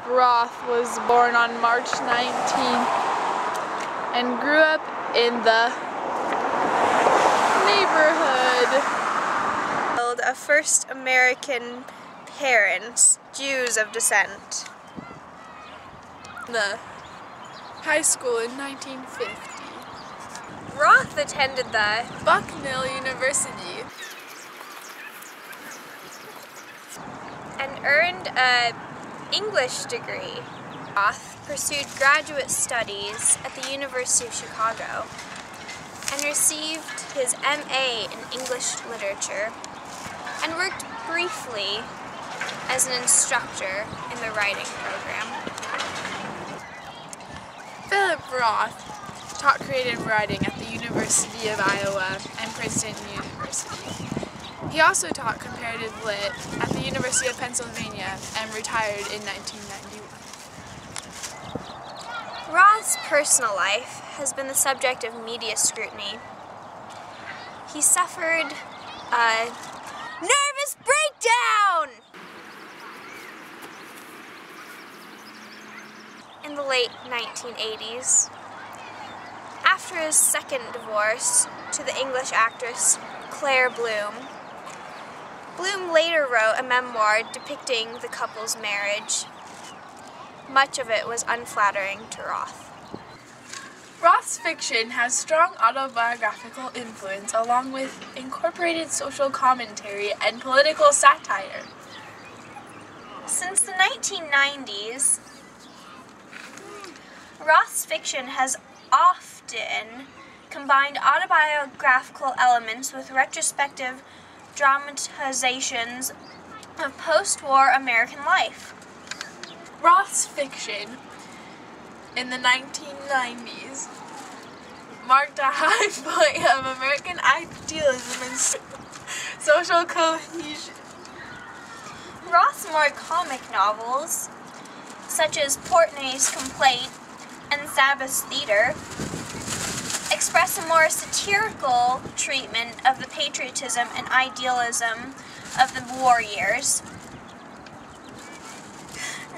Roth was born on March 19th and grew up in the neighborhood of first American parents, Jews of descent. The high school in 1950. Roth attended the Bucknell University and earned an English degree. Roth pursued graduate studies at the University of Chicago and received his MA in English literature and worked briefly as an instructor in the writing program. Philip Roth taught creative writing at the University of Iowa and Princeton University. He also taught comparative lit at the University of Pennsylvania and retired in 1991. Roth's personal life has been the subject of media scrutiny. He suffered a nervous breakdown in the late 1980s. After his second divorce to the English actress Claire Bloom, Bloom later wrote a memoir depicting the couple's marriage. Much of it was unflattering to Roth. Roth's fiction has strong autobiographical influence along with incorporated social commentary and political satire. Since the 1990s, Roth's fiction has often combined autobiographical elements with retrospective dramatizations of post-war American life. Roth's fiction in the 1990s marked a high point of American idealism and social cohesion. Roth's more comic novels, such as Portney's Complaint and Sabbath's Theater, express a more satirical treatment of the patriotism and idealism of the war years.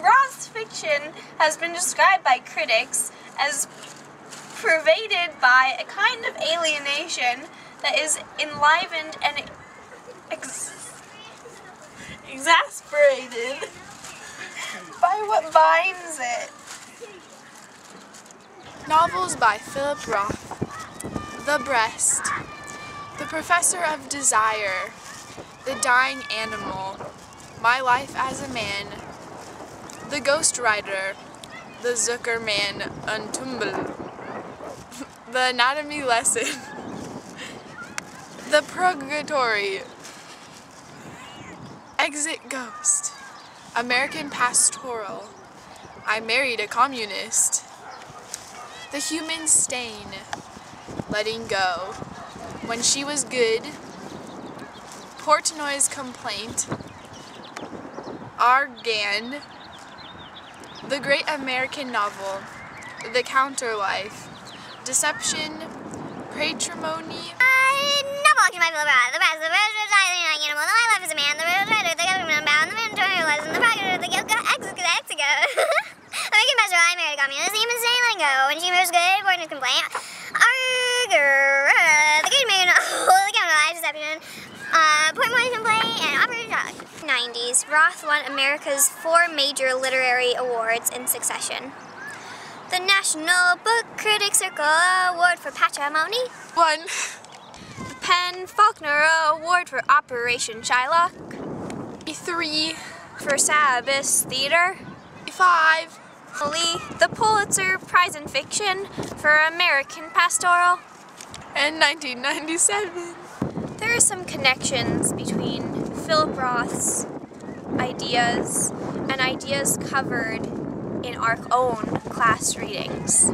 Roth's fiction has been described by critics as pervaded by a kind of alienation that is enlivened and exasperated by what binds it. Novels by Philip Roth: The Breast, The Professor of Desire, The Dying Animal, My Life as a Man, The Ghost Rider, The Zuckerman Ensemble, The Anatomy Lesson, The Purgatory, Exit Ghost, American Pastoral, I Married a Communist, The Human Stain, Letting Go, When She Was Good, Portnoy's Complaint, Argan, The Great American Novel, The Counterlife, Deception, Patrimony, The best, the animal, the my life is a man, the writer, the government bound, the mandatory lesson, the procurator, the guilt, exigo. American pastoral, I married a communist, the human stain, letting go, when she was good, Portnoy's Complaint, the Great American Novel, the Counterlife, Deception, Portnoy's Complaint, and Operation Dog. 90s, Roth won America's 4 major literary awards in succession. The National Book Critics Circle Award for Patrimony. 1, The PEN/Faulkner Award for Operation Shylock. 3, For Sabbath's Theater. 5, The Pulitzer Prize in Fiction for American Pastoral. and 1997. There are some connections between Philip Roth's ideas and ideas covered in our own class readings.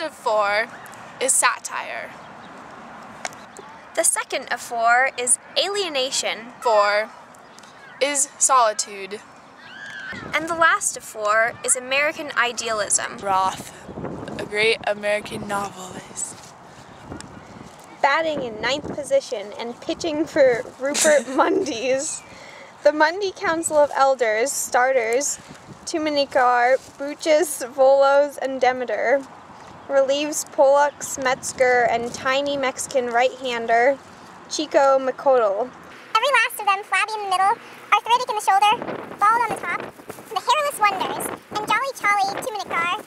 Of 4 is satire. The second of 4 is alienation, 4 is solitude. and the last of 4 is American idealism. Roth, a great American novelist. Batting in 9th position and pitching for Rupert Mundy's. The Mundy Council of Elders starters Tuminicar, Buches, Volos, and Demeter. Relieves Pollux, Metzger, and tiny Mexican right-hander Chico McCodle. Every last of them flabby in the middle, arthritic in the shoulder, bald on the top, the hairless wonders, and jolly Charlie Tuminicar,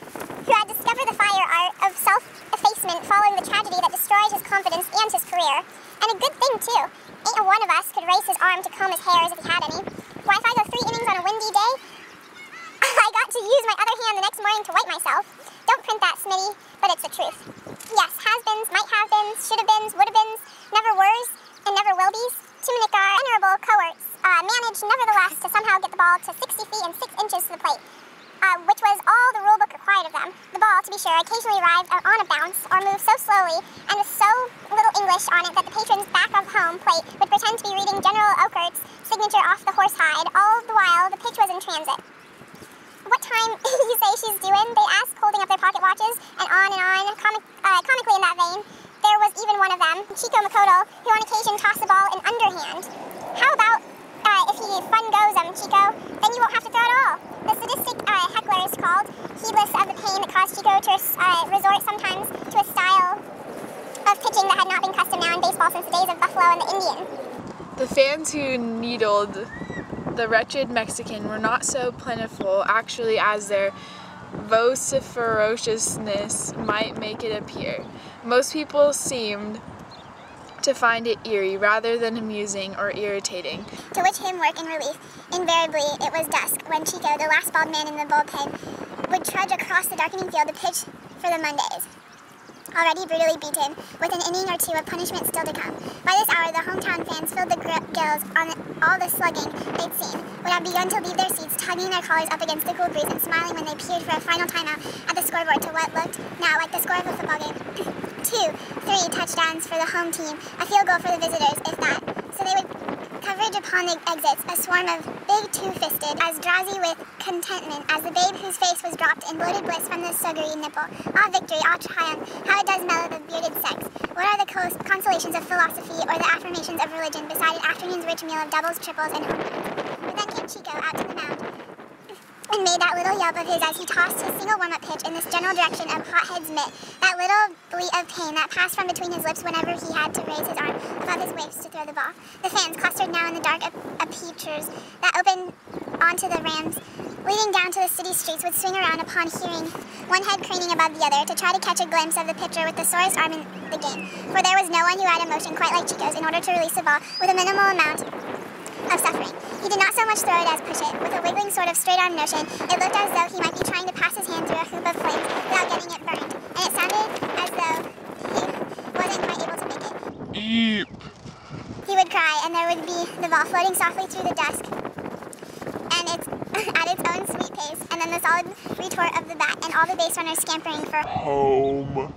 who had discovered the fire art of self-effacement following the tragedy that destroyed his confidence and his career. And a good thing, too. Ain't a one of us could raise his arm to comb his hairs if he had any. Why, if I go 3 innings on a windy day, I got to use my other hand the next morning to wipe myself. Don't print that, Smitty, but it's the truth. Yes, has-beens, might-have-beens, should-have-beens, would-have-beens, never-weres, and never-will-be's. Tuminicar, venerable cohorts, managed nevertheless to somehow get the ball to 60 feet and 6 inches to the plate, which was all the rule book required of them. The ball, to be sure, occasionally arrived on a bounce or moved so slowly and with so little English on it that the patron's back of home plate would pretend to be reading General Okert's signature off the horsehide, all the while the pitch was in transit. What time you say she's doing? They asked, holding up their pocket watches, and on, comically in that vein. There was even one of them, Chico McCodle, who on occasion tossed the ball in underhand. How about if he fun goes Chico, then you won't have to throw at all. The sadistic hecklers called, heedless of the pain that caused Chico to resort sometimes to a style of pitching that had not been customary in baseball since the days of Buffalo and the Indian. The fans who needled the wretched Mexican were not so plentiful, actually, as their vociferousness might make it appear. Most people seemed to find it eerie rather than amusing or irritating. To which him work in relief. Invariably, it was dusk when Chico, the last bald man in the bullpen, would trudge across the darkening field to pitch for the Mondays. Already brutally beaten, with an inning or 2 of punishment still to come. By this hour, the hometown fans filled the gills on all the slugging they'd seen, would have begun to leave their seats, tugging their collars up against the cool breeze and smiling when they peered for a final timeout at the scoreboard to what looked now like the score of a football game. 2, 3 touchdowns for the home team, a field goal for the visitors, if that. So they would coverage upon the exits, a swarm of big two-fisted, as drowsy with contentment as the babe whose face was dropped in bloated bliss from the sugary nipple. Ah, victory, ah, triumph, how it does mellow the bearded sex. What are the consolations of philosophy or the affirmations of religion beside an afternoon's rich meal of doubles, triples, and home runs? But then came Chico out to the mound and made that little yelp of his as he tossed his single warm-up pitch in this general direction of Hothead's mitt, that little bleat of pain that passed from between his lips whenever he had to raise his arm above his waist to throw the ball. The fans, clustered now in the dark apertures that opened onto the Rams, leading down to the city streets, would swing around upon hearing one head craning above the other to try to catch a glimpse of the pitcher with the sorest arm in the game, for there was no one who had a motion quite like Chico's in order to release the ball with a minimal amount of suffering. He did not so much throw it as push it. With a wiggling sort of straight-arm notion, it looked as though he might be trying to pass his hand through a hoop of flames without getting it burned, and it sounded as though he wasn't quite able to make it. Eep! He would cry, and there would be the ball floating softly through the dusk, and it's at its own sweet pace, and then the solid retort of the bat, and all the base runners scampering for home.